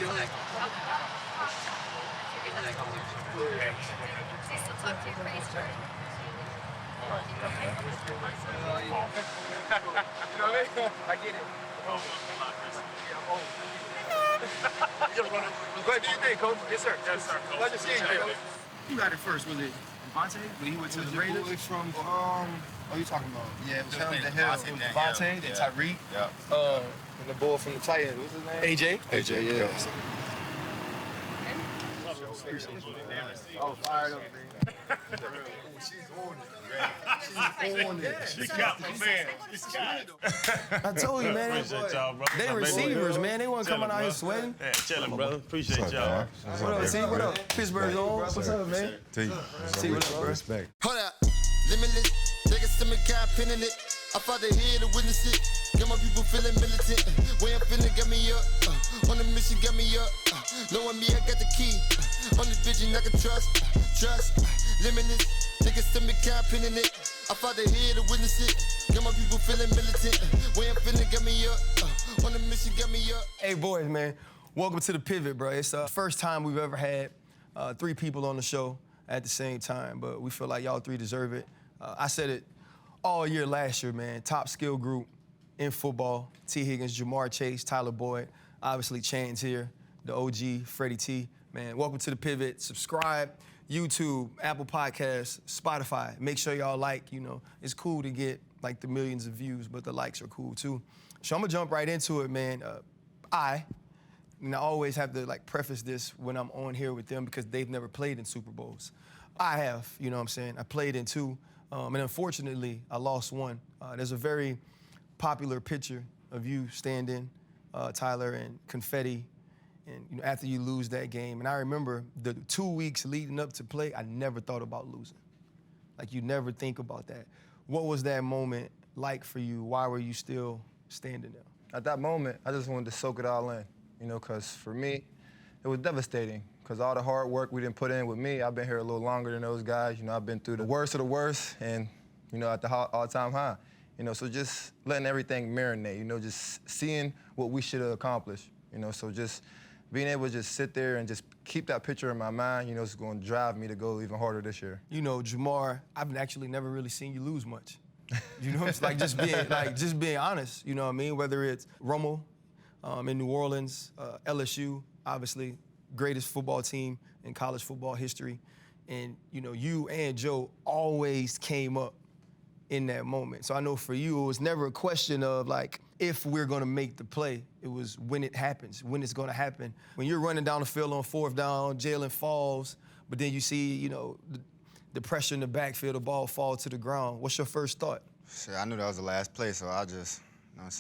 still talk to your face, right? I get it. Go ahead, do your thing, Coach. Yes, sir. Yes, sir, Coach. Pleasure seeing you, Coach. Who got it first? Was it Devontae when he went to the Raiders? Boy from, what are you talking about? Yeah, it was him, the hell. It was Devontae, then Tyreek. Yeah. And the boy from the Titans. What's his name? AJ, yeah. I was fired up, man. She's on it. She's on it. She got my man. She's got it. I told you, man. Appreciate y'all, bro. They receivers, man. They wasn't coming out here sweating. Yeah, chillin', brother. Appreciate y'all. What up, T? What up? Pittsburgh's on. What's up, man? T, What up, bro? respect. Hold up, limitless. Take a stomach, got pinning it. I fought the head to witness it. Got my people feeling militant. Way I'm feeling, got me up. On the mission, got me up. Knowing me, I got the key. On the vision, I can trust. Limitless. Take a stomach, got pinning it. I fought the head to witness it. Got my people feeling militant. Way I'm feeling, got me up. On the mission, got me up. Hey, boys, man. Welcome to the Pivot, bro. It's the first time we've ever had 3 people on the show at the same time, but we feel like y'all 3 deserve it. I said it all year last year, man. Top skill group in football. T. Higgins, Ja Marr Chase, Tyler Boyd. Obviously, Chan's here, the OG, Freddie T. Man, welcome to the Pivot. Subscribe, YouTube, Apple Podcasts, Spotify. Make sure y'all like, it's cool to get like the millions of views, but the likes are cool too. So I'm gonna jump right into it, man. I always have to like preface this when I'm on here with them because they've never played in Super Bowls. I have, you know what I'm saying? I played in 2, and unfortunately, I lost 1. There's a very popular picture of you standing, Tyler, and confetti, and after you lose that game. And I remember the 2 weeks leading up to play, I never thought about losing. Like, you never think about that. What was that moment like for you? Why were you still standing there? At that moment, I just wanted to soak it all in, because for me, it was devastating. Because all the hard work we didn't put in with me, I've been here a little longer than those guys. I've been through the worst of the worst and, at the all-time high. So just letting everything marinate, just seeing what we should have accomplished. So just being able to just sit there and just keep that picture in my mind, it's going to drive me to go even harder this year. Ja Marr, I've actually never really seen you lose much. It's like just being honest, you know what I mean? Whether it's Romo in New Orleans, LSU, obviously, greatest football team in college football history. And, you and Joe always came up in that moment. So I know for you, it was never a question of like, if we're gonna make the play, it was when it happens, when it's gonna happen. When you're running down the field on 4th down, Jalen falls, but then you see, the pressure in the backfield, the ball fall to the ground. What's your first thought? Shit, I knew that was the last play, so I just,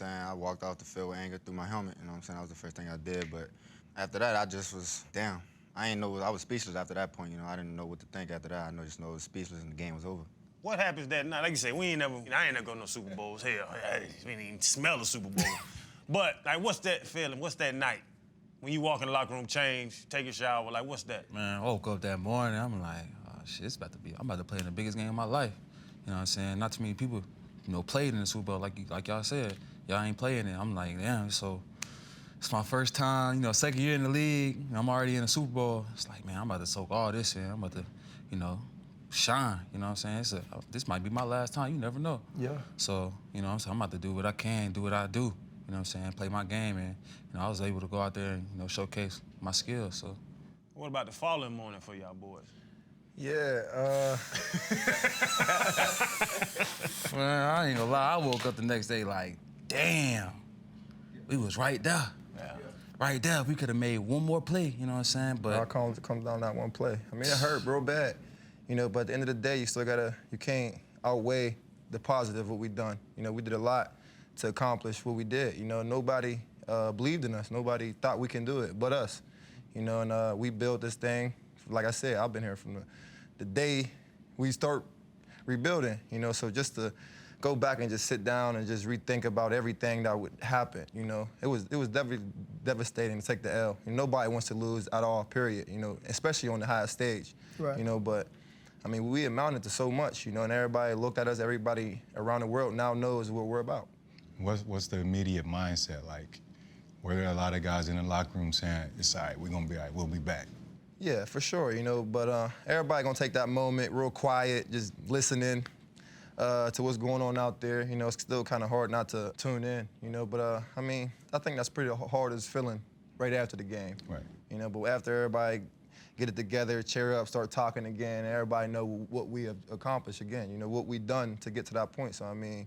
I walked off the field with anger through my helmet, That was the first thing I did, but after that, I just was down. I was speechless after that point, I didn't know what to think after that. I just know I was speechless and the game was over. What happens that night? Like you say, I ain't never go to no Super Bowls. Hell, I didn't even smell a Super Bowl. But, like, what's that feeling? What's that night? When you walk in the locker room, change, take a shower, like, what's that? Man, I woke up that morning, I'm like, oh, shit, I'm about to play in the biggest game of my life. You know what I'm saying? Not too many people, played in the Super Bowl, like y'all said. Y'all ain't playing it. I'm like, damn, so it's my first time, second year in the league. I'm already in the Super Bowl. It's like, man, I'm about to soak all this in. I'm about to, shine, you know what I'm saying? This might be my last time, you never know. Yeah. So, I'm about to do what I can, do what I do, you know what I'm saying, play my game, and, I was able to go out there and, showcase my skills, so. What about the following morning for y'all boys? Yeah, Man, I ain't gonna lie, I woke up the next day like, damn, we was right there. Yeah. Right there, we could have made one more play, you know what I'm saying? But it comes down to that one play. It hurt real bad, but at the end of the day, you can't outweigh the positive what we done. We did a lot to accomplish what we did. Nobody believed in us. Nobody thought we can do it but us. And we built this thing. Like I said, I've been here from the day we start rebuilding, so just to go back and just sit down and just rethink about everything that would happen, it was devastating to take the L. Nobody wants to lose at all, period, especially on the highest stage, right. But we amounted to so much, and everybody looked at us, everybody around the world now knows what we're about. What's the immediate mindset like Were there a lot of guys in the locker room saying, it's all right, we're going to be all right, we'll be back? Yeah, for sure, but everybody gonna take that moment real quiet, just listening to what's going on out there. It's still kind of hard not to tune in, but I mean, I think that's pretty hardest feeling right after the game. Right. But after everybody get it together, cheer up, start talking again, everybody know what we have accomplished again, what we done to get to that point. So, I mean,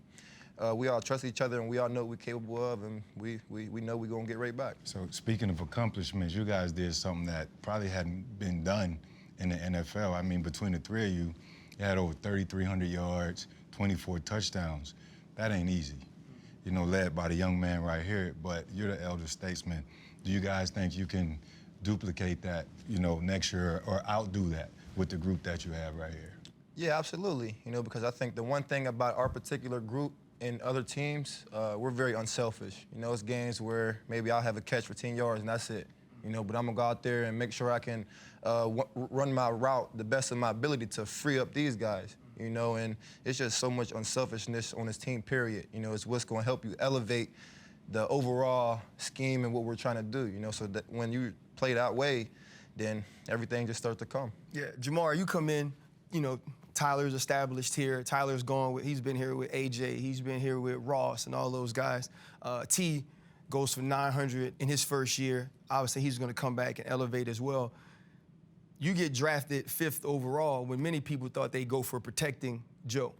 we all trust each other and we all know what we're capable of, and we know we're gonna get right back. So speaking of accomplishments, you guys did something that probably hadn't been done in the NFL. I mean, between the three of you, you had over 3,300 yards, 24 touchdowns. That ain't easy, led by the young man right here, but you're the elder statesman. Do you guys think you can duplicate that, next year or outdo that with the group that you have right here? Yeah, absolutely, because I think the one thing about our particular group and other teams, we're very unselfish. It's games where maybe I'll have a catch for 10 yards and that's it. But I'm gonna go out there and make sure I can run my route the best of my ability to free up these guys. And it's just so much unselfishness on this team, period. It's what's gonna help you elevate the overall scheme and what we're trying to do, so that when you play that way, then everything just starts to come. Yeah, Ja Marr, you come in, Tyler's established here. Tyler's he's been here with AJ. He's been here with Ross and all those guys. T goes for 900 in his first year. Obviously, he's going to come back and elevate as well. You get drafted 5th overall when many people thought they'd go for protecting Joe,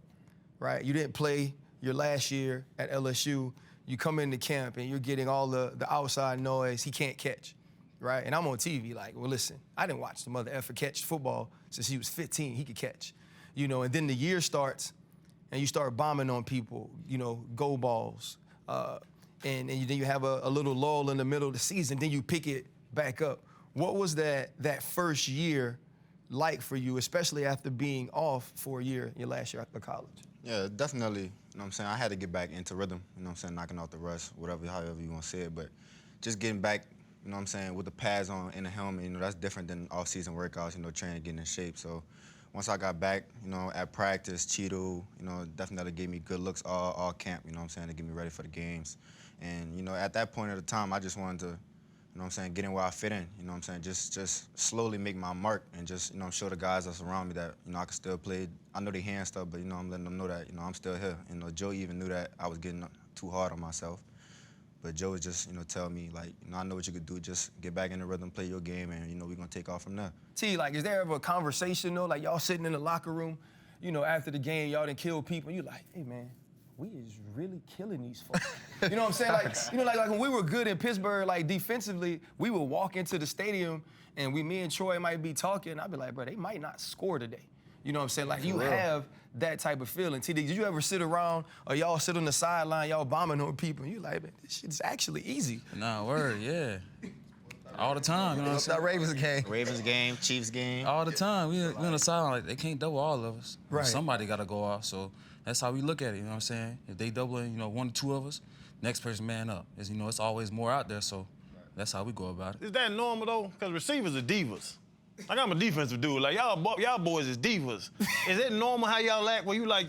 right? You didn't play your last year at LSU. You come into camp and you're getting all the outside noise. He can't catch, right? And I'm on TV like, well, listen, I didn't watch the mother effer catch football since he was 15. He could catch. And then the year starts, and you start bombing on people, go balls. And then you have a little lull in the middle of the season, then you pick it back up. What was that first year like for you, especially after being off for a year, your last year of college? Yeah, definitely, I had to get back into rhythm, knocking off the rust, however you want to say it, but just getting back, with the pads on and the helmet, that's different than off-season workouts, training, getting in shape, so. Once I got back, at practice, Cheeto, definitely gave me good looks all camp, to get me ready for the games. And, at that point of the time, I just wanted to, get in where I fit in, just slowly make my mark and just, show the guys that's around me that, I can still play. I know they hand stuff, but, I'm letting them know that, I'm still here. Joe even knew that I was getting too hard on myself. But Joe was just, tell me, like, I know what you could do. Just get back in the rhythm, play your game, and, we're going to take off from there. T, like, is there ever a conversation, though? Like, y'all sitting in the locker room, after the game, y'all done killed people, and you like, hey, man, we is really killing these folks. You know what I'm saying? Like, like when we were good in Pittsburgh, like, defensively, we would walk into the stadium, and me and Troy might be talking, I'd be like, bro, they might not score today. You know what I'm saying? Like, you have that type of feeling. TD, did you ever sit around or y'all sit on the sideline, y'all bombing on people, and you like, man, this shit's actually easy. Nah, word, yeah. All the time, That Ravens game. Ravens game, Chiefs game. All the time. We on the sideline, like, they can't double all of us. Right. Somebody got to go off, so that's how we look at it, you know what I'm saying? If they doubling, 1 or 2 of us, next person man up. It's always more out there, so that's how we go about it. Is that normal, though? Because receivers are divas. Like, I'm a defensive dude. Like, y'all boys is divas. Is it normal how y'all act when you, like,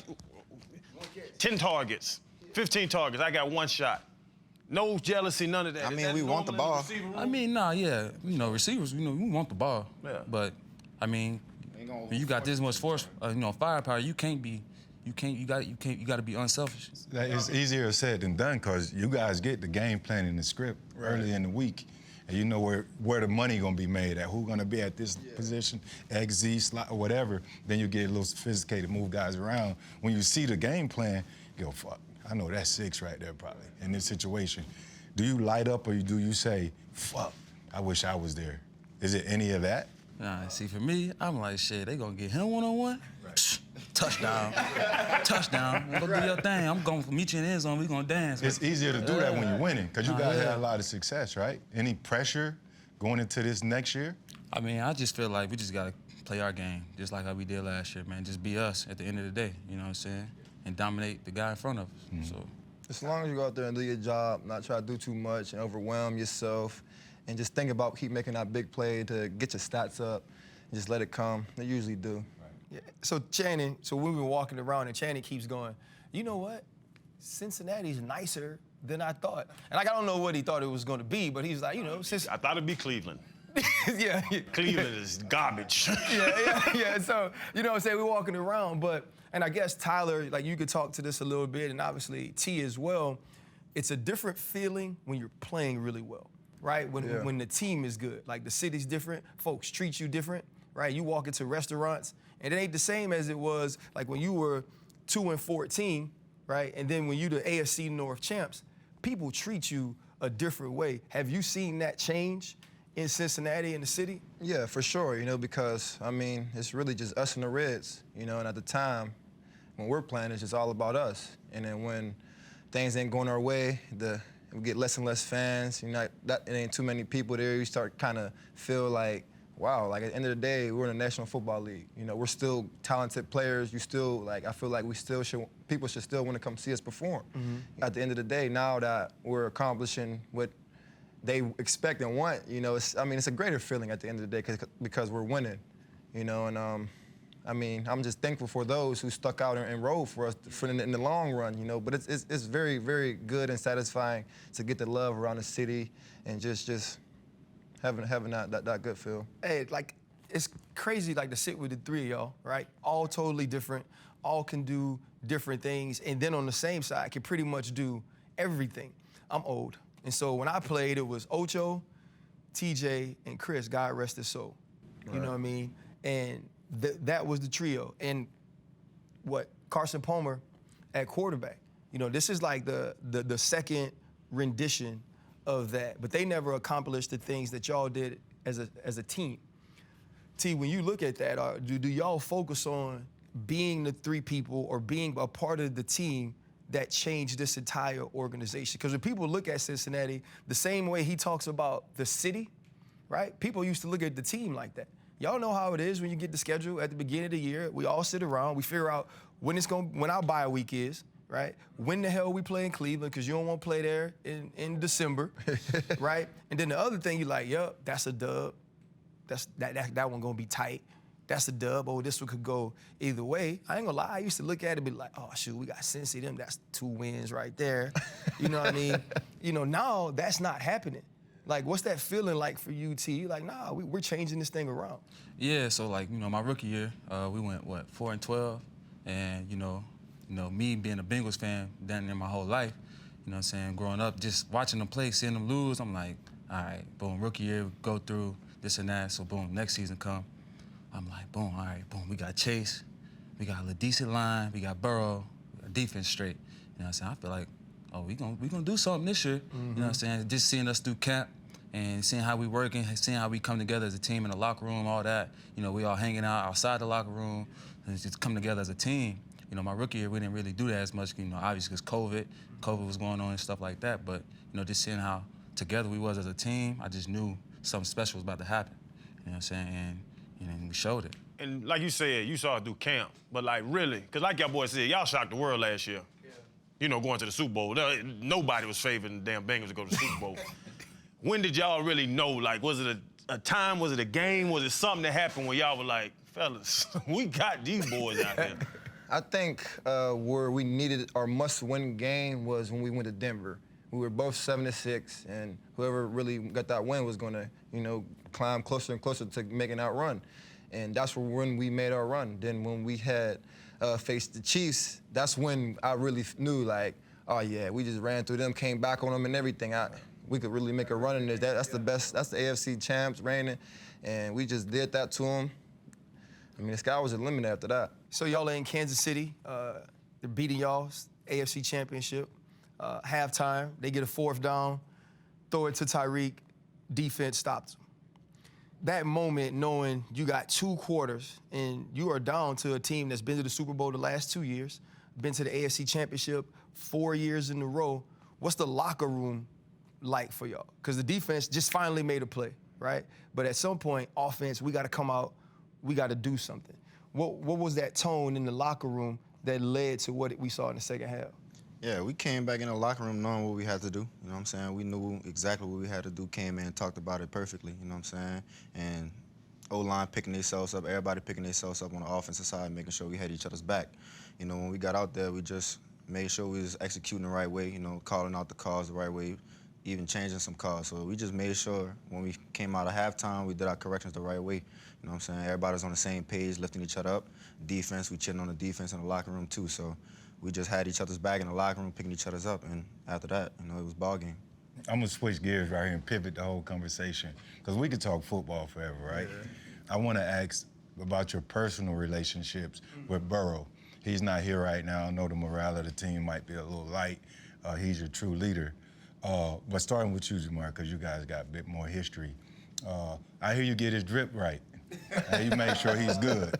10 targets, 15 targets, I got 1 shot? No jealousy, none of that. I mean, we want the ball. I mean, nah, yeah. Receivers, we want the ball. Yeah. But, I mean, when you got this much force, firepower, you got to be unselfish. It's easier said than done because you guys get the game plan and the script early in the week. And you know where the money gonna be made at, who's gonna be at this position, X, Z, slot, or whatever. Then you get a little sophisticated, move guys around. When you see the game plan, you go, fuck, I know that's 6 right there probably in this situation. Do you light up or do you say, fuck, I wish I was there? Is it any of that? Nah, see, for me, I'm like, shit, they gonna get him one-on-one? Right. Touchdown. Touchdown. Go do your thing. I'm going to meet you in the end zone. We gonna dance. It's easier to do that when you're winning because you guys had a lot of success, right? Any pressure going into this next year? I mean, I just feel like we just got to play our game, just like how we did last year, man. Just be us at the end of the day, you know what I'm saying? And dominate the guy in front of us. Mm-hmm. So, as long as you go out there and do your job, not try to do too much and overwhelm yourself, and just think about keep making that big play to get your stats up, and just let it come. They usually do. Yeah. So Channing, when we were walking around and Channing keeps going, you know what? Cincinnati's nicer than I thought. And like, I don't know what he thought it was going to be, but he's like, you know, since I thought it'd be Cleveland. yeah. Cleveland is garbage. yeah. So, you know what I'm saying, we're walking around, and I guess Tyler, like, you could talk to this a little bit, and obviously T as well. It's a different feeling when you're playing really well, right? When the team is good. Like, the city's different, folks treat you different, right? You walk into restaurants, and it ain't the same as it was like when you were 2-14, right? And then when you the AFC North champs, people treat you a different way. Have you seen that change in Cincinnati, in the city? Yeah, for sure, you know, because, I mean, it's really just us and the Reds, you know, and at the time, when we're playing, it's just all about us. And then when things ain't going our way, we get less and less fans, you know, it ain't too many people there, you start kind of feel like, wow, like at the end of the day, we're in the National Football League. You know, we're still talented players. You still, like, I feel like people should still want to come see us perform. Mm-hmm. At the end of the day, now that we're accomplishing what they expect and want, you know, it's a greater feeling at the end of the day because we're winning, you know, and I mean, I'm just thankful for those who stuck out and rode for us in the long run, you know, but it's very, very good and satisfying to get the love around the city and just having that good feel. Hey, like, it's crazy, like, to sit with the three of y'all, right? All totally different, all can do different things, and then on the same side, can pretty much do everything. I'm old, and so when I played, it was Ocho, TJ, and Chris, God rest his soul. You know what I mean? And that was the trio. And Carson Palmer at quarterback. You know, this is like the second rendition of that, but they never accomplished the things that y'all did as a team. T, when you look at that, do y'all focus on being the three people or being a part of the team that changed this entire organization? Because when people look at Cincinnati, the same way he talks about the city, right? People used to look at the team like that. Y'all know how it is when you get the schedule at the beginning of the year. We all sit around, we figure out when our bye week is, right? When the hell we play in Cleveland, because you don't want to play there in December, right? And then the other thing, you're like, yup, that's a dub. That one gonna be tight. That's a dub. Oh, this one could go either way. I ain't gonna lie, I used to look at it and be like, oh, shoot, we got Cincy, them, that's 2 wins right there. You know what I mean? You know, now that's not happening. Like, what's that feeling like for you, T? Like, nah, we're changing this thing around. Yeah, so, like, you know, my rookie year, we went, 4-12, and, you know, me being a Bengals fan down there my whole life, you know what I'm saying, growing up, just watching them play, seeing them lose, I'm like, all right, boom, rookie year, go through this and that, so boom, next season come. I'm like, boom, all right, boom, we got Chase, we got a decent line, we got Burrow, we got defense straight. You know what I'm saying? I feel like, oh, we gonna do something this year. Mm-hmm. You know what I'm saying? Just seeing us through camp and seeing how we working, seeing how we come together as a team in the locker room, all that. You know, we all hanging out outside the locker room and just come together as a team. You know, my rookie year, we didn't really do that as much, you know, obviously because COVID was going on and stuff like that. But, you know, just seeing how together we was as a team, I just knew something special was about to happen. You know what I'm saying? And, you know, we showed it. And like you said, you saw it through camp, but like really, because like y'all boys said, y'all shocked the world last year. Yeah. You know, going to the Super Bowl. Nobody was favoring the damn Bengals to go to the Super Bowl. When did y'all really know? Like, was it a time? Was it a game? Was it something that happened where y'all were like, fellas, we got these boys out there? I think where we needed our must-win game was when we went to Denver. We were both 7-6, and whoever really got that win was going to, you know, climb closer and closer to making that run. And that's when we made our run. Then when we had faced the Chiefs, that's when I really knew, like, oh, yeah, we just ran through them, came back on them and everything. We could really make a run in this. That's the best. That's the AFC champs reigning, and we just did that to them. I mean, the sky was the limit after that. So y'all are in Kansas City. They're beating y'all's AFC Championship. Halftime, they get a 4th down, throw it to Tyreek. Defense stops them. That moment, knowing you got 2 quarters and you are down to a team that's been to the Super Bowl the last 2 years, been to the AFC Championship 4 years in a row. What's the locker room like for y'all? Because the defense just finally made a play, right? But at some point, offense, we got to come out, we got to do something. What was that tone in the locker room that led to what we saw in the second half? Yeah, we came back in the locker room knowing what we had to do. You know what I'm saying? We knew exactly what we had to do, came in and talked about it perfectly, you know what I'm saying? And O-line picking themselves up, everybody picking themselves up on the offensive side, making sure we had each other's back. You know, when we got out there, we just made sure we was executing the right way, you know, calling out the calls the right way, even changing some calls. So we just made sure when we came out of halftime, we did our corrections the right way. You know what I'm saying? Everybody's on the same page, lifting each other up. Defense, we chilling on the defense in the locker room too. So we just had each other's back in the locker room, picking each other's up. And after that, you know, it was ball game. I'm gonna switch gears right here and pivot the whole conversation, because we could talk football forever, right? Yeah. I want to ask about your personal relationships with Burrow. He's not here right now. I know the morale of the team might be a little light. He's your true leader. But starting with you, Ja Marr, because you guys got a bit more history. I hear you get his drip right. You make sure he's good.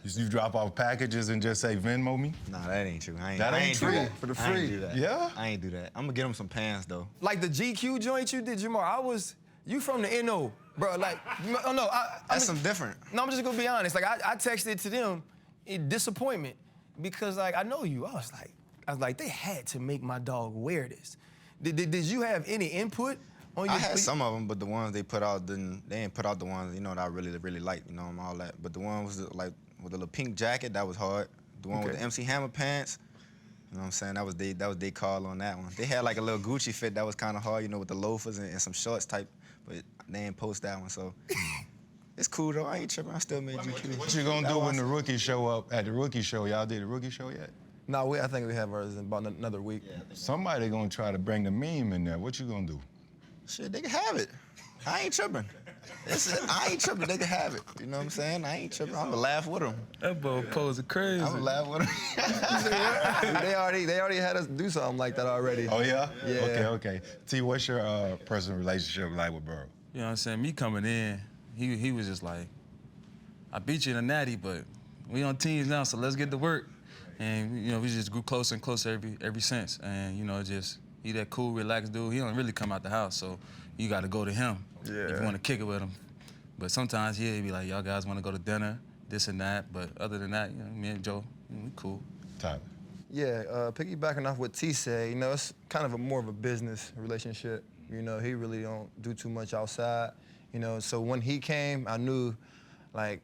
You drop off packages and just say, Venmo me? Nah, that ain't true. That ain't true? Do that. For the I ain't free. do that. Yeah? I ain't do that. I'm gonna get him some pants though. Like the GQ joint you did, Ja Marr, you from the NO, bro. Like, oh no, That's some different. No, I'm just gonna be honest. Like, I texted to them in disappointment because, like, I know you. I was like, they had to make my dog wear this. Did you have any input on your? I had some of them, but the ones they put out, they didn't put out the ones, you know, that I really liked, you know, and all that. But the one was like with the little pink jacket, that was hard. The one with the MC Hammer pants, you know what I'm saying? That was they call on that one. They had like a little Gucci fit that was kind of hard, you know, with the loafers and some shorts type, but they didn't post that one, so. It's cool though, I ain't tripping, I still made GQ. What you gonna do when the rookies show up at the rookie show? Y'all did the rookie show yet? No, I think we have ours in about another week. Yeah, Somebody gonna try to bring the meme in there. What you gonna do? Shit, they can have it. I ain't tripping. I ain't tripping, they can have it. You know what I'm saying? I ain't tripping, I'm gonna laugh with them. That boy posing crazy. I'm gonna laugh with them. they already had us do something like that already. Oh yeah? Yeah. Okay. T, what's your personal relationship like with Burrow? You know what I'm saying? Me coming in, he was just like, I beat you in a natty, but we on teams now, so let's get to work. And, you know, we just grew closer and closer every since. And, you know, just, he that cool, relaxed dude. He don't really come out the house, so you got to go to him if you want to kick it with him. But sometimes, yeah, he'd be like, y'all guys want to go to dinner, this and that. But other than that, you know, me and Joe, we cool. Tyler. Yeah, piggybacking off what T said, you know, it's kind of more of a business relationship. You know, he really don't do too much outside. You know, so when he came, I knew I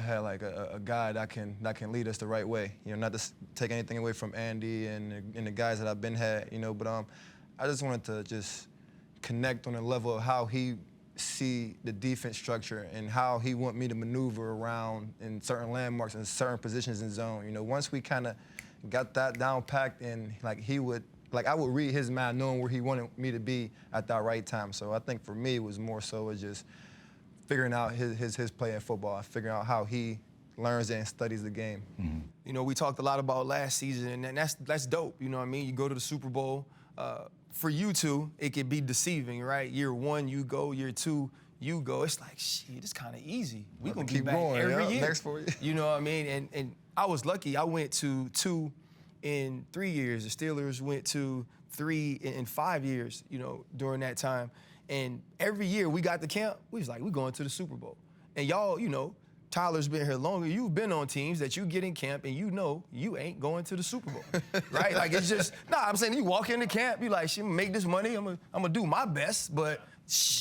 had like a guy that can lead us the right way. You know, not to take anything away from Andy and the guys that I've been had. You know, but I just wanted to just connect on the level of how he see the defense structure and how he want me to maneuver around in certain landmarks and certain positions in zone. You know, once we kind of got that down packed, and I would read his mind, knowing where he wanted me to be at that right time. So I think for me, it was more so as just figuring out his play in football, figuring out how he learns and studies the game. Mm-hmm. You know, we talked a lot about last season, and that's dope. You know what I mean? You go to the Super Bowl. For you two, it could be deceiving, right? Year one, you go. Year two, you go. It's like, shit, it's kind of easy. We're going to keep going every year. Next 4 years. You know what I mean? And I was lucky. I went to 2 in 3 years. The Steelers went to 3 in 5 years, you know, during that time. And every year we got to camp, we was like, we're going to the Super Bowl. And y'all, you know, Tyler's been here longer. You've been on teams that you get in camp and you know you ain't going to the Super Bowl, right? Like, it's just, I'm saying you walk into camp, you like, shit, I'm gonna make this money, I'm gonna do my best, but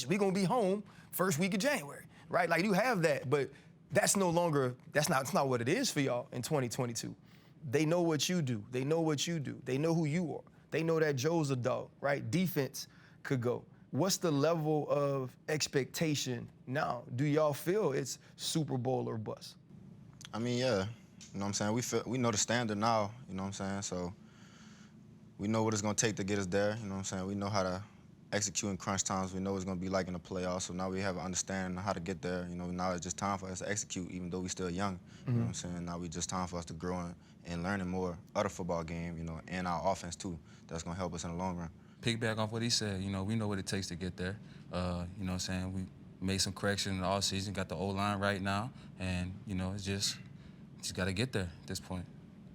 we gonna be home first week of January, right? Like, you have that, but that's no longer, that's not what it is for y'all in 2022. They know what you do. They know what you do. They know who you are. They know that Joe's a dog, right? Defense could go. What's the level of expectation now? Do y'all feel it's Super Bowl or bust? I mean, yeah. You know what I'm saying? We know the standard now, you know what I'm saying? So we know what it's going to take to get us there, you know what I'm saying? We know how to execute in crunch times. We know what it's going to be like in the playoffs. So now we have an understanding of how to get there. You know, now it's just time for us to execute, even though we're still young. You know what I'm saying? Now it's just time for us to grow and learning more of the football game, you know, and our offense too. That's going to help us in the long run. Piggyback off what he said, you know, we know what it takes to get there. You know what I'm saying? We made some corrections in the offseason, got the O-line right now, and, you know, it's just got to get there at this point.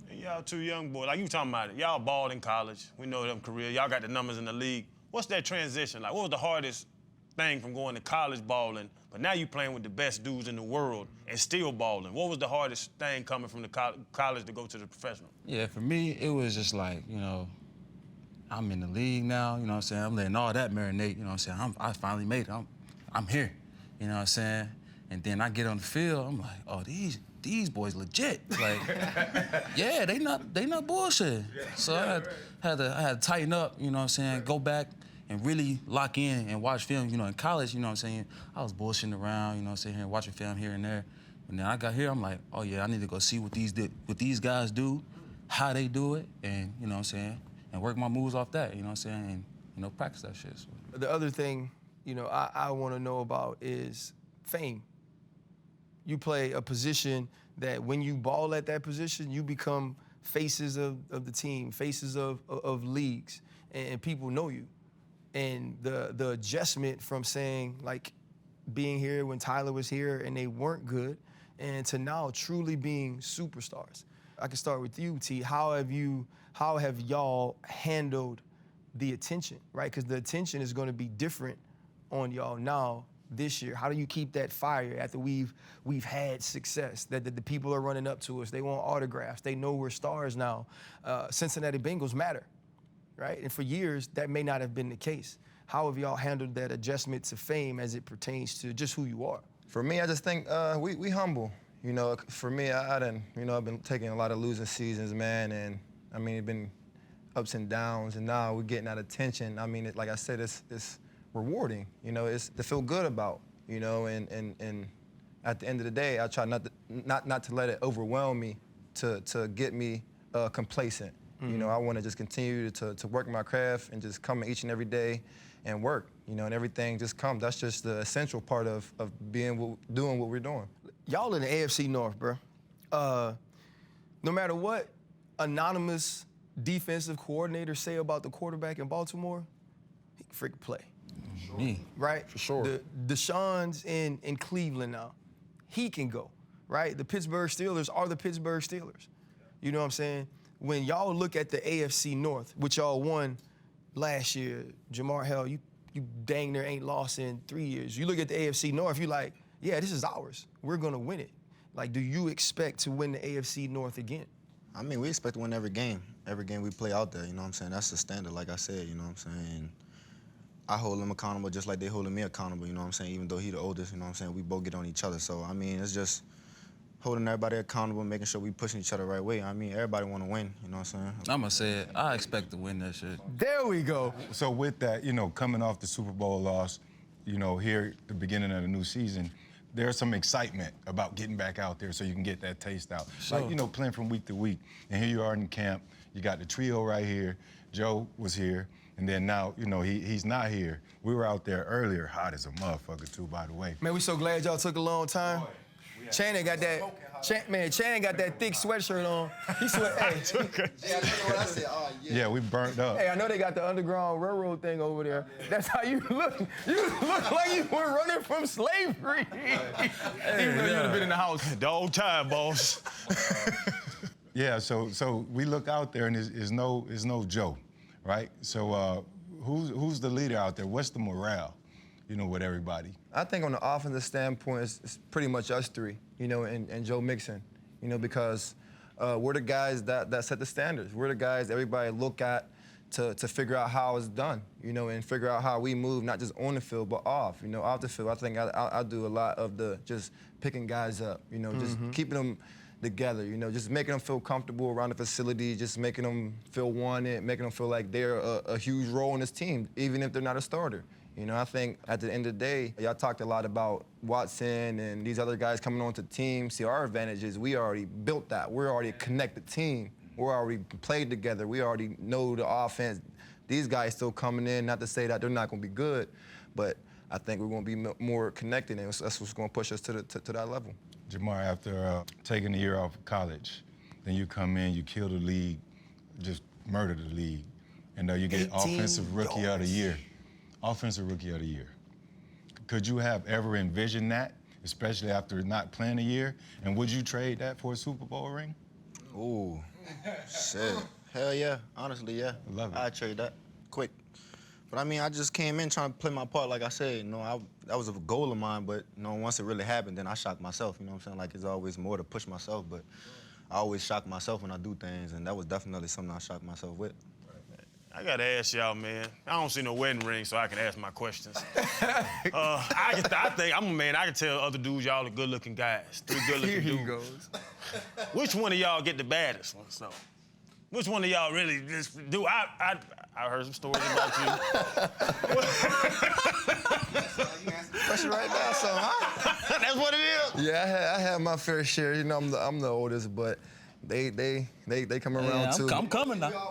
And y'all two young boys, like you talking about it, y'all balled in college. We know them career. Y'all got the numbers in the league. What's that transition like? What was the hardest thing from going to college balling, but now you playing with the best dudes in the world and still balling? What was the hardest thing coming from the college to go to the professional? Yeah, for me, it was just like, you know, I'm in the league now, you know what I'm saying? I'm letting all that marinate, you know what I'm saying? I finally made it. I'm here, you know what I'm saying? And then I get on the field, I'm like, oh, these these boys legit. Like, yeah, they not bullshit. So I had to tighten up, you know what I'm saying, go back and really lock in and watch film. You know, in college, you know what I'm saying, I was bullshitting around, you know what I'm saying, here, watching film here and there. And then I got here, I'm like, oh yeah, I need to go see what these guys do, how they do it, and you know what I'm saying, and work my moves off that, you know what I'm saying, and you know, practice that shit. So. The other thing, you know, I want to know about is fame. You play a position that when you ball at that position, you become faces of the team, faces of leagues, and people know you. And the adjustment from saying, like, being here when Tyler was here and they weren't good, and to now truly being superstars. I can start with you, T. How have y'all handled the attention, right? Because the attention is going to be different on y'all now this year. How do you keep that fire after we've had success? That the people are running up to us, they want autographs, they know we're stars now. Cincinnati Bengals matter, right? And for years, that may not have been the case. How have y'all handled that adjustment to fame as it pertains to just who you are? For me, I just think we humble. You know, for me, I've been taking a lot of losing seasons, man, and I mean, it's been ups and downs, and now we're getting that attention. I mean, like I said, it's rewarding. You know, it's to feel good about. You know, and at the end of the day, I try not to let it overwhelm me, to get me complacent. Mm-hmm. You know, I want to just continue to work my craft and just come each and every day and work, you know, and everything just comes. That's just the essential part of doing what we're doing. Y'all in the AFC North, bro. No matter what anonymous defensive coordinators say about the quarterback in Baltimore, he can freaking play. Me. Right? For sure. Deshaun's in Cleveland now. He can go, right? The Pittsburgh Steelers are the Pittsburgh Steelers. You know what I'm saying? When y'all look at the AFC North, which y'all won last year, Jamar, hell, you dang near ain't lost in 3 years. You look at the AFC North, you like, yeah, this is ours. We're gonna win it. Like, do you expect to win the AFC North again? I mean, we expect to win every game we play out there, you know what I'm saying? That's the standard, like I said, you know what I'm saying? I hold him accountable just like they holding me accountable, you know what I'm saying? Even though he the oldest, you know what I'm saying? We both get on each other. So, I mean, it's just holding everybody accountable, making sure we pushing each other the right way. I mean, everybody want to win, you know what I'm saying? I'm going to say it. I expect to win that shit. There we go. So with that, you know, coming off the Super Bowl loss, you know, here at the beginning of the new season, there's some excitement about getting back out there so you can get that taste out. Sure. Like, you know, playing from week to week. And here you are in camp. You got the trio right here. Joe was here. And then now, you know, he's not here. We were out there earlier, hot as a motherfucker, too, by the way. Man, we so glad y'all took a long time. Channing got that. Channing got that thick sweatshirt on. He sweat. Hey. Yeah, I know what I said. Oh, Yeah, we burnt up. Hey, I know they got the Underground Railroad thing over there. That's how you look. You look like you were running from slavery. Even though you'd have been in the house. The old time, boss. Yeah, so we look out there and it's no Joe, right? So who's the leader out there? What's the morale, you know, with everybody? I think on the offensive standpoint, it's pretty much us three, you know, and Joe Mixon, you know, because we're the guys that set the standards. We're the guys everybody look at to figure out how it's done, you know, and figure out how we move, not just on the field, but off, you know, off the field. I think I do a lot of the just picking guys up, you know, just keeping them together, you know, just making them feel comfortable around the facility, just making them feel wanted, making them feel like they're a huge role in this team, even if they're not a starter. You know, I think at the end of the day, y'all talked a lot about Watson and these other guys coming onto the team. See, our advantage is we already built that. We're already a connected team. We're already played together. We already know the offense. These guys still coming in, not to say that they're not going to be good, but I think we're going to be more connected, and that's what's going to push us to that level. Jamar, after taking a year off of college, then you come in, you kill the league, just murder the league, and you get Offensive Rookie of the Year. Offensive Rookie of the Year. Could you have ever envisioned that, especially after not playing a year? And would you trade that for a Super Bowl ring? Ooh, shit. Hell yeah. Honestly, yeah. I love it. I'd trade that quick. But I mean, I just came in trying to play my part, like I said. You know, that was a goal of mine, but you know, once it really happened, then I shocked myself. You know what I'm saying? Like, it's always more to push myself, but I always shock myself when I do things, and that was definitely something I shocked myself with. I gotta ask y'all, man. I don't see no wedding ring, so I can ask my questions. I think I'm a man. I can tell other dudes y'all are good-looking guys. 3 good-looking dudes. Here he goes. Which one of y'all get the baddest one? So, which one of y'all really just do? I heard some stories about you. Question right now, so huh? That's what it is. Yeah, I had my fair share. You know, I'm the oldest, but they come around too. I'm coming now.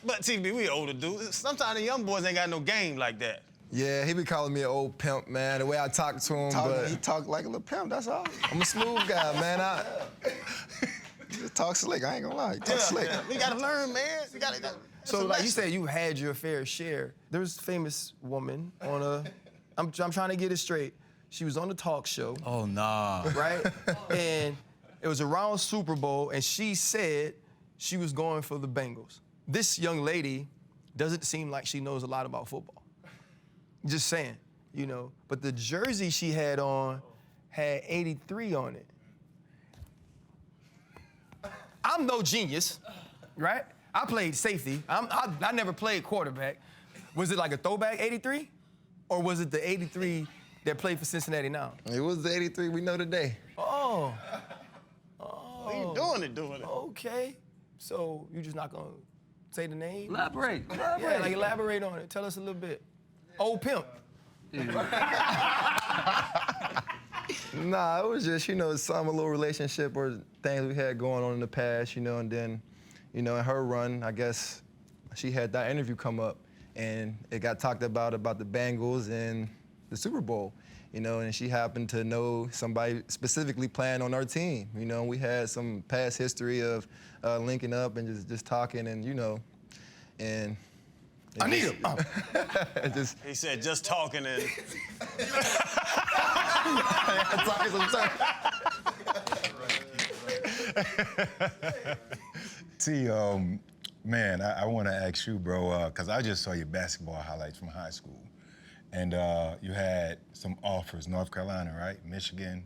But TB, we older dudes. Sometimes the young boys ain't got no game like that. Yeah, he be calling me an old pimp, man. The way I talk to him, He talk like a little pimp, that's all. I'm a smooth guy, man. He just talk slick, I ain't gonna lie. He talk slick. Yeah. We gotta learn, man. We gotta So, like you said, you had your fair share. There was a famous woman on a, I'm trying to get it straight. She was on the talk show. Oh, nah. Right? And it was around Super Bowl, and she said she was going for the Bengals. This young lady doesn't seem like she knows a lot about football. Just saying, you know. But the jersey she had on had 83 on it. I'm no genius, right? I played safety. I never played quarterback. Was it like a throwback 83? Or was it the 83 that played for Cincinnati now? It was the 83 we know today. Oh. You doing it. Okay. So you just not gonna say the name? Elaborate. Yeah, like elaborate on it. Tell us a little bit. Old pimp. Nah, it was just, you know, some little relationship or things we had going on in the past, you know, and then, you know, in her run, I guess she had that interview come up and it got talked about the Bengals and the Super Bowl, you know, and she happened to know somebody specifically playing on our team, you know, and we had some past history of linking up and just talking and, you know, and I need him. He said just talking and. T, man, I want to ask you, bro, because I just saw your basketball highlights from high school. And you had some offers, North Carolina, right? Michigan,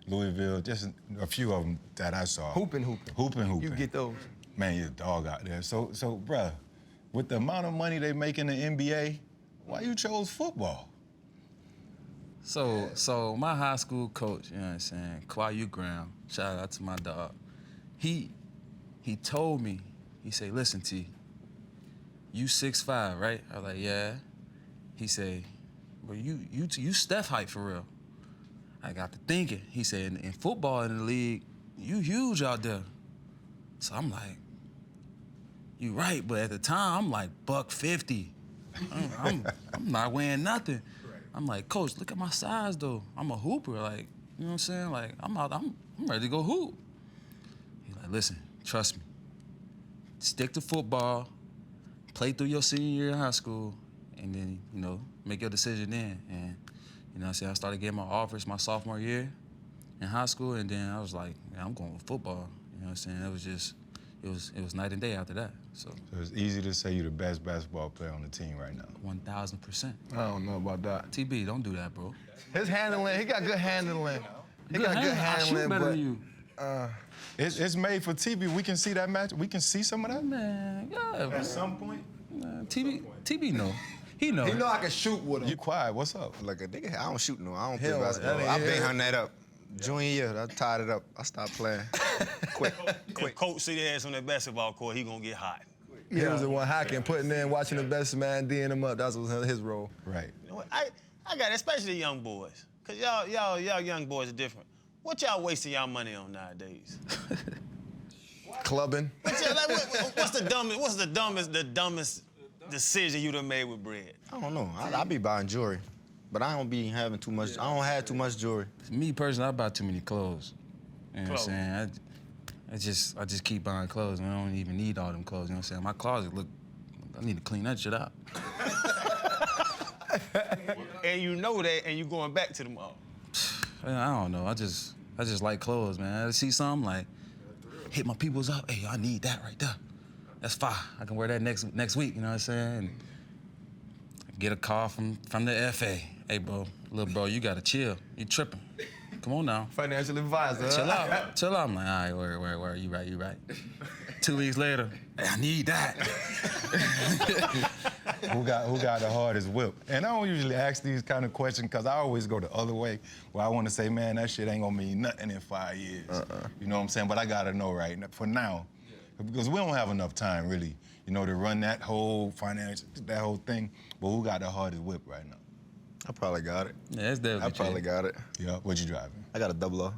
Louisville, just a few of them that I saw. Hooping. You get those. Man, you're a dog out there. So, bruh, with the amount of money they make in the NBA, why you chose football? So my high school coach, you know what I'm saying, Kwayu Graham, shout out to my dog. He told me, he said, listen, T, you 6'5", right? I was like, yeah. He said, well, you Steph height for real. I got to thinking. He said, in football in the league, you huge out there. So I'm like, you right, but at the time, I'm like $150. I'm not weighing nothing. I'm like, Coach, look at my size though. I'm a hooper, like, you know what I'm saying? Like, I'm ready to go hoop. He's like, listen, trust me. Stick to football, play through your senior year in high school, and then, you know, make your decision then. And, you know what I'm saying, I started getting my offers my sophomore year in high school, and then I was like, man, I'm going with football. You know what I'm saying? It was just, it was night and day after that. So it's easy to say you're the best basketball player on the team right now. 1,000%. I don't know about that. TB, don't do that, bro. His handling, he got good handling. I shoot better than you. It's made for TV. We can see that match. We can see some of that. Man, yeah. At some point. TB know. He know. He know I can shoot with him. You quiet. What's up? Like a nigga, I don't shoot no. I don't play Hell, basketball. that I ain't been it. hunting that up. Junior year, I tied it up. I stopped playing. Quick. If Coach see their ass on that basketball court, he gonna get hot. He was the one hacking, putting in, watching the best man, D'ing him up. That was his role. Right. You know what? I got it, especially the young boys, cause y'all young boys are different. What y'all wasting y'all money on nowadays? Clubbing. What's the dumbest decision you done made with bread? I don't know. I be buying jewelry, but I don't be having too much. I don't have too much jewelry. Me personally, I buy too many clothes. You know what I'm saying? I just keep buying clothes, and I don't even need all them clothes. You know what I'm saying? My closet I need to clean that shit out. And you know that, and you going back to them all. I don't know. I just like clothes, man. I see something like, hit my peoples up. Hey, I need that right there. That's fire. I can wear that next week. You know what I'm saying? And get a call from the FA. Hey, bro, little bro, you gotta chill. You tripping. Come on now. Financial advisor. Chill out. I'm like, all right, where, you right. 2 weeks later, hey, I need that. Who got the hardest whip? And I don't usually ask these kind of questions because I always go the other way, where I want to say, man, that shit ain't gonna mean nothing in 5 years. You know what I'm saying? But I gotta know right now, for now, because we don't have enough time really, you know, to run that whole finance, that whole thing. But who got the hardest whip right now? I probably got it. Yeah, it's definitely I probably got it. Yeah, what you driving? I got a double O.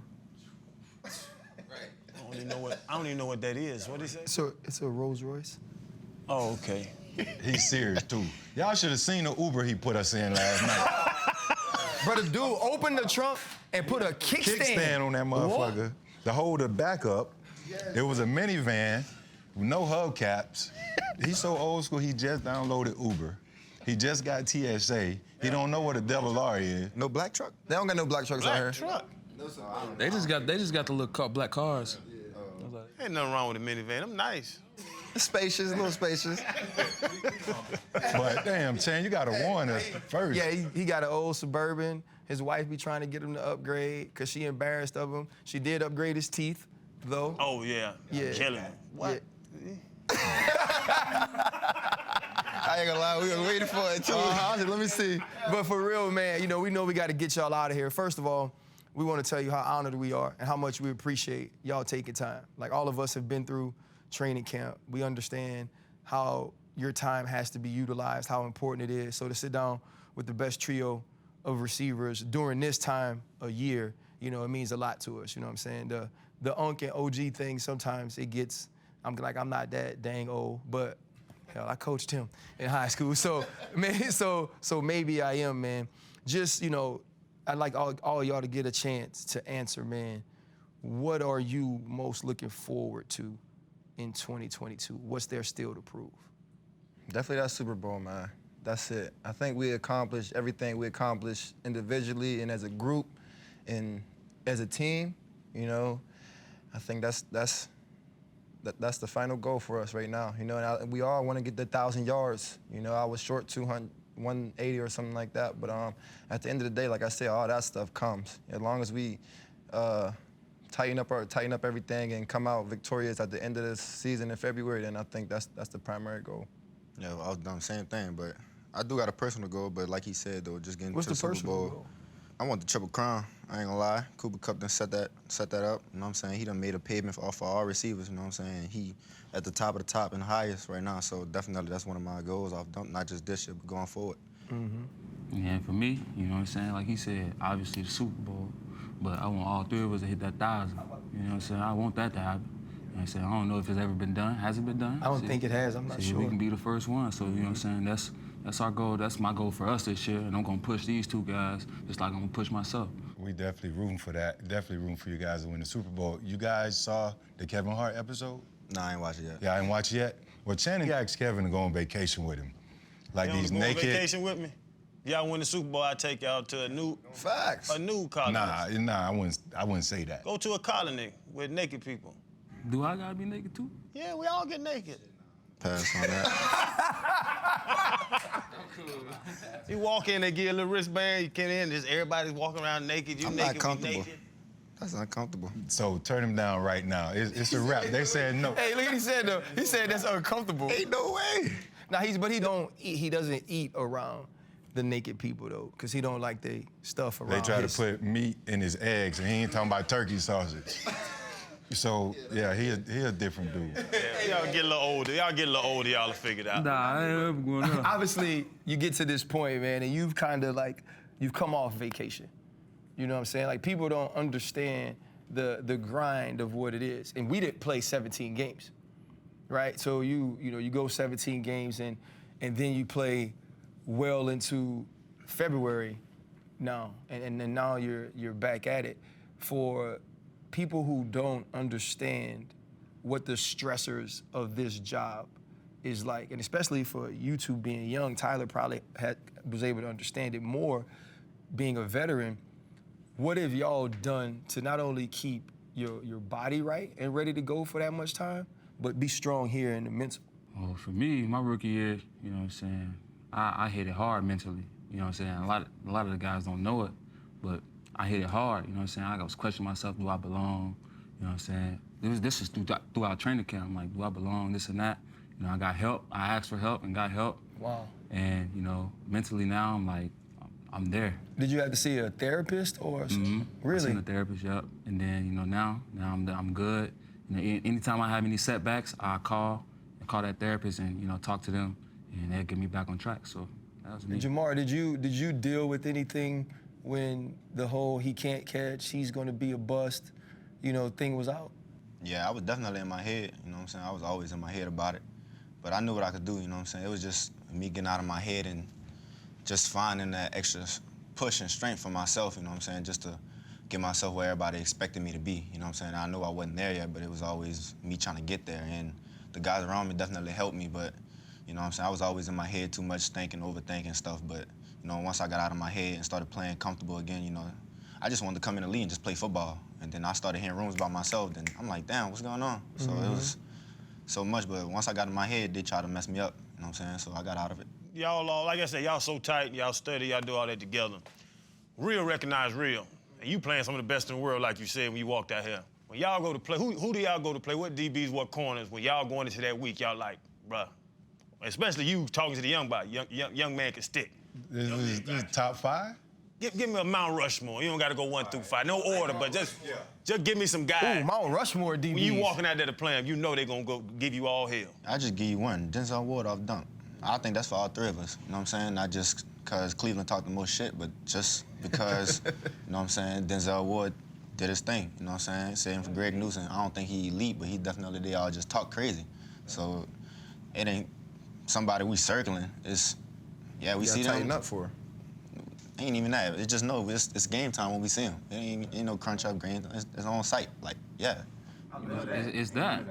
I don't even know what that is. What is that? So it's a Rolls Royce. Oh, okay. He's serious too. Y'all should have seen the Uber he put us in last night. Brother, dude opened the trunk and put a Kickstand on that motherfucker. What? To hold the back up. It was a minivan with no hubcaps. He's so old school, he just downloaded Uber. He just got TSA. He don't know what a double R is. No black truck? They don't got no black trucks out here. Truck. They just got the little black cars. Ain't nothing wrong with a minivan. I'm nice. Spacious, a little spacious. But damn, Chan, you gotta warn us first. Yeah, he got an old Suburban. His wife be trying to get him to upgrade because she embarrassed of him. She did upgrade his teeth, though. Oh, yeah. Yeah. Killing him. What? I ain't gonna lie, we was waiting for it too. Let me see. But for real, man, you know we got to get y'all out of here. First of all, we want to tell you how honored we are and how much we appreciate y'all taking time. Like, all of us have been through training camp. We understand how your time has to be utilized, how important it is. So to sit down with the best trio of receivers during this time of year, you know, it means a lot to us. You know what I'm saying? The Unc and OG thing, sometimes it gets, I'm not that dang old, but hell, I coached him in high school. So, man, so maybe I am, man. Just, you know, I'd like all y'all to get a chance to answer, man. What are you most looking forward to in 2022? What's there still to prove? Definitely that Super Bowl, man. That's it. I think we accomplished everything we accomplished individually and as a group and as a team, you know. I think that's the final goal for us right now, you know. And we all want to get the 1,000 yards. You know, I was short 200, 180 or something like that. But at the end of the day, like I said, all that stuff comes. As long as we tighten up everything and come out victorious at the end of this season in February, then I think that's the primary goal. Yeah, I was done the same thing, but I do got a personal goal. But like he said, though, just getting What's to the Super personal Bowl. goal? I want the Triple Crown. I ain't gonna lie. Cooper Kupp done set that up. You know what I'm saying? He done made a pavement for all receivers. You know what I'm saying? He at the top of the top and highest right now. So definitely that's one of my goals. Not just this year, but going forward. Mm-hmm. Yeah, for me, you know what I'm saying? Like he said, obviously the Super Bowl, but I want all three of us to hit that 1,000. You know what I'm saying? I want that to happen. You know what I'm saying? I don't know if it's ever been done. Has it been done? I don't think it has. I'm not sure. We can be the first one. So, you know what I'm saying? That's our goal. That's my goal for us this year. And I'm going to push these two guys just like I'm going to push myself. We definitely rooting for that. Definitely rooting for you guys to win the Super Bowl. You guys saw the Kevin Hart episode? Nah, I ain't watched it yet. Yeah, I ain't watched it yet. Well, Channing asked Kevin to go on vacation with him. Like You these wanna go on naked. vacation with me? Y'all win the Super Bowl, I take y'all to a new colony. Nah, I wouldn't say that. Go to a colony with naked people. Do I gotta be naked too? Yeah, we all get naked. Pass on that. You walk in, they give you a little wristband, you get in, just everybody's walking around naked, you I'm naked, not we comfortable. naked. That's uncomfortable. So turn him down right now. It's a wrap. They said no. Hey, look what he said though. He said that's uncomfortable. Ain't no way. Now he doesn't eat around the naked people though, because he don't like the stuff around. They try his. to put meat in his eggs, and he ain't talking about turkey sausage. So yeah, he a different dude. Yeah, y'all get a little older. Y'all will figure it out. Nah, I ain't ever going up. Obviously, you get to this point, man, and you've kind of like, you've come off vacation. You know what I'm saying? Like, people don't understand the grind of what it is. And we didn't play 17 games, right? So you go 17 games and then you play well into February now, and then now you're back at it. For people who don't understand what the stressors of this job is like, and especially for you two being young, Tyler probably was able to understand it more being a veteran. What have y'all done to not only keep your body right and ready to go for that much time, but be strong here in the mental? Well, for me, my rookie year, you know what I'm saying, I hit it hard mentally. You know what I'm saying? A lot of the guys don't know it, but I hit it hard. You know what I'm saying? I was questioning myself, do I belong? You know what I'm saying? this was throughout training camp. I'm like, do I belong, this and that? You know, I got help. I asked for help and got help. Wow. And, you know, mentally now I'm like, I'm there. Did you have to see a therapist or really? I seen a therapist, yep. And then, you know, now I'm good. You know, anytime I have any setbacks, I call that therapist and, you know, talk to them, and they'll get me back on track. So that was me. Ja Marr, did you deal with anything when the whole he can't catch, he's gonna be a bust, you know, thing was out? Yeah, I was definitely in my head, you know what I'm saying? I was always in my head about it. But I knew what I could do, you know what I'm saying? It was just me getting out of my head and just finding that extra push and strength for myself, you know what I'm saying? Just to get myself where everybody expected me to be, you know what I'm saying? I knew I wasn't there yet, but it was always me trying to get there. And the guys around me definitely helped me, but, you know what I'm saying? I was always in my head too much, thinking, overthinking stuff. But, you know, once I got out of my head and started playing comfortable again, you know, I just wanted to come in the league and just play football. And then I started hearing rumors about myself, then I'm like, damn, what's going on? So it was so much, but once I got in my head, they tried to mess me up, you know what I'm saying? So I got out of it. Y'all, like I said, y'all so tight, y'all study, y'all do all that together. Real recognize real. And you playing some of the best in the world, like you said, when you walked out here. When y'all go to play, who do y'all go to play? What DBs, what corners? When y'all going into that week, y'all like, bruh, especially you talking to the young man can stick. This is top 5? Give me a Mount Rushmore. You don't got to go 1 through 5. No order, but just give me some guys. Ooh, Mount Rushmore DBs. When you walking out there to play them, you know they're going to go give you all hell. I just give you one, Denzel Ward off dunk. I think that's for all 3 of us, you know what I'm saying? Not just because Cleveland talked the most shit, but just because, you know what I'm saying, Denzel Ward did his thing, you know what I'm saying? Same for Greg Newsom. I don't think he elite, but they all just talk crazy. So it ain't somebody we circling. It's, we see them. Tighten up for. Ain't even that. It's just it's game time when we see him. It ain't no crunch up game. It's on site. Like, yeah. It's that.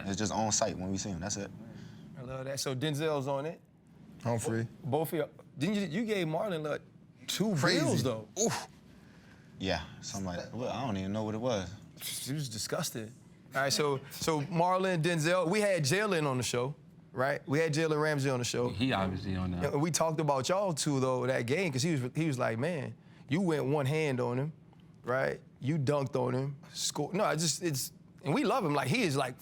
It's just on site when we see him. That's it. I love that. So Denzel's on it. Humphrey. Both of y'all. You gave Marlon like 2 bills though. Oof. Yeah. So I'm like, well, I don't even know what it was. She was disgusted. All right, so Marlon, Denzel, we had Jalen on the show, right? We had Jalen Ramsey on the show. He obviously on that. And we talked about y'all two though that game because he was like, man, you went one hand on him, right? You dunked on him, scored. No, and we love him. Like he's like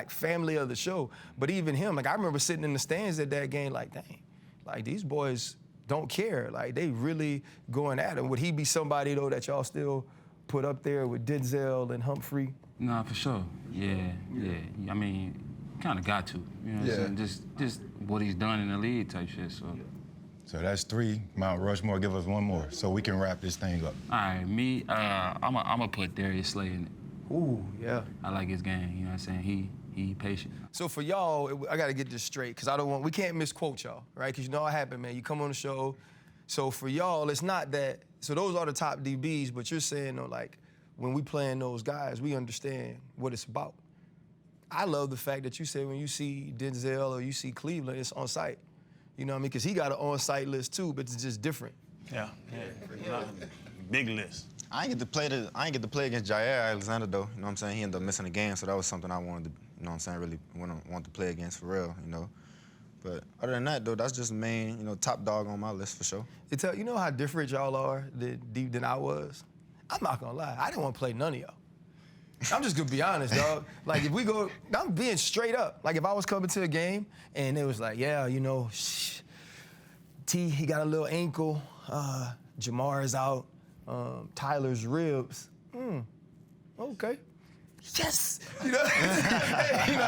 family of the show. But even him, like I remember sitting in the stands at that game, like dang, like these boys don't care. Like they really going at him. Would he be somebody though that y'all still put up there with Denzel and Humphrey? Nah, for sure. Yeah. I mean, kind of got to. You know what I'm saying? Just what he's done in the league type shit. So that's 3. Mount Rushmore, give us 1 more so we can wrap this thing up. All right, me, I'm gonna put Darius Slay in it. Ooh, yeah. I like his game, you know what I'm saying? He patient. So for y'all, I gotta get this straight, because we can't misquote y'all, right? Because you know what happened, man. You come on the show. So for y'all, it's not that, so those are the top DBs, but you're saying, though, like, when we playing those guys, we understand what it's about. I love the fact that you said when you see Denzel or you see Cleveland, it's on site. You know what I mean? Because he got an on-site list too, but it's just different. Yeah. Big list. I ain't get to play against Jair Alexander though. You know what I'm saying? He ended up missing a game, so that was something I wanted to, you know what I'm saying, really want to play against for real, you know. But other than that though, that's just the main, you know, top dog on my list for sure. You know how different y'all are than I was? I'm not gonna lie, I didn't want to play none of y'all. I'm just gonna be honest, dog. Like if we go, I'm being straight up. Like if I was coming to a game and it was like, yeah, you know, T, he got a little ankle, Ja Marr is out, Tyler's ribs. Okay. Yes! You know,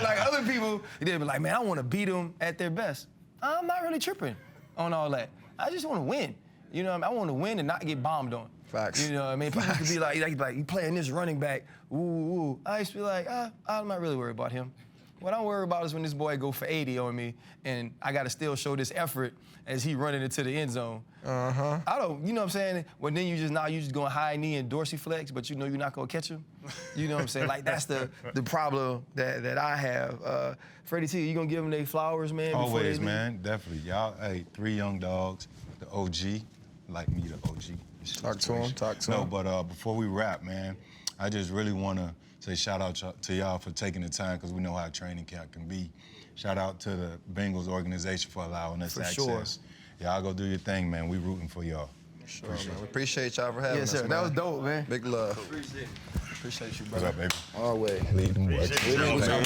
like other people, they'd be like, man, I want to beat them at their best. I'm not really tripping on all that. I just want to win. You know what I mean? I want to win and not get bombed on. Facts. You know what I mean? People could be like, you playing this running back, ooh. I used to be like, I'm not really worried about him. What I'm worried about is when this boy go for 80 on me and I got to still show this effort as he running into the end zone. I don't, you know what I'm saying? Well, then you just going high knee and dorsiflex, but you know you're not going to catch him. You know what I'm saying? Like, that's the problem that I have. Freddie T, you going to give them their flowers, man? Always, man, definitely. Y'all, hey, 3 young dogs, the OG, like me, the OG. Talk to him. No, but before we wrap, man, I just really want to say shout out to y'all for taking the time because we know how training camp can be. Shout out to the Bengals organization for allowing us access. Sure. Y'all go do your thing, man. We rooting for y'all. Sure, man. We appreciate y'all for having us, Yes, sir. man. That was dope, man. Big love. Appreciate you, What's brother. up, baby? Always. Lead them boys.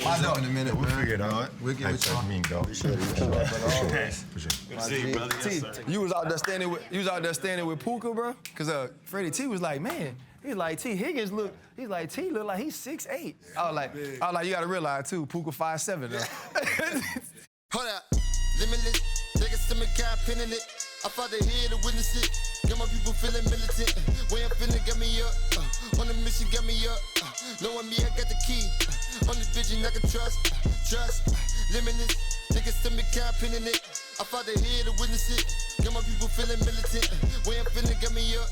My dog in a minute, We'll man. figure it out. We'll get with y'all. Mean dog. Good to see you, brother. Yes, T, sir. you was out there standing with Puka, bro. Cause Freddie T was like, man, he's like T Higgins look like he's 6'8". I was like, you gotta realize too, Puka 5'7". Hold up, limitless. Niggas to me, got pinning it. I fought the head to witness it. Got my people feeling militant. Way I'm feeling, got me up. On the mission, got me up. Knowing me, I got the key. On this vision, I can trust. Limitless. Niggas to me, got pinning it. I fought the head to witness it. Got my people feeling militant. Way I'm feeling, got me up.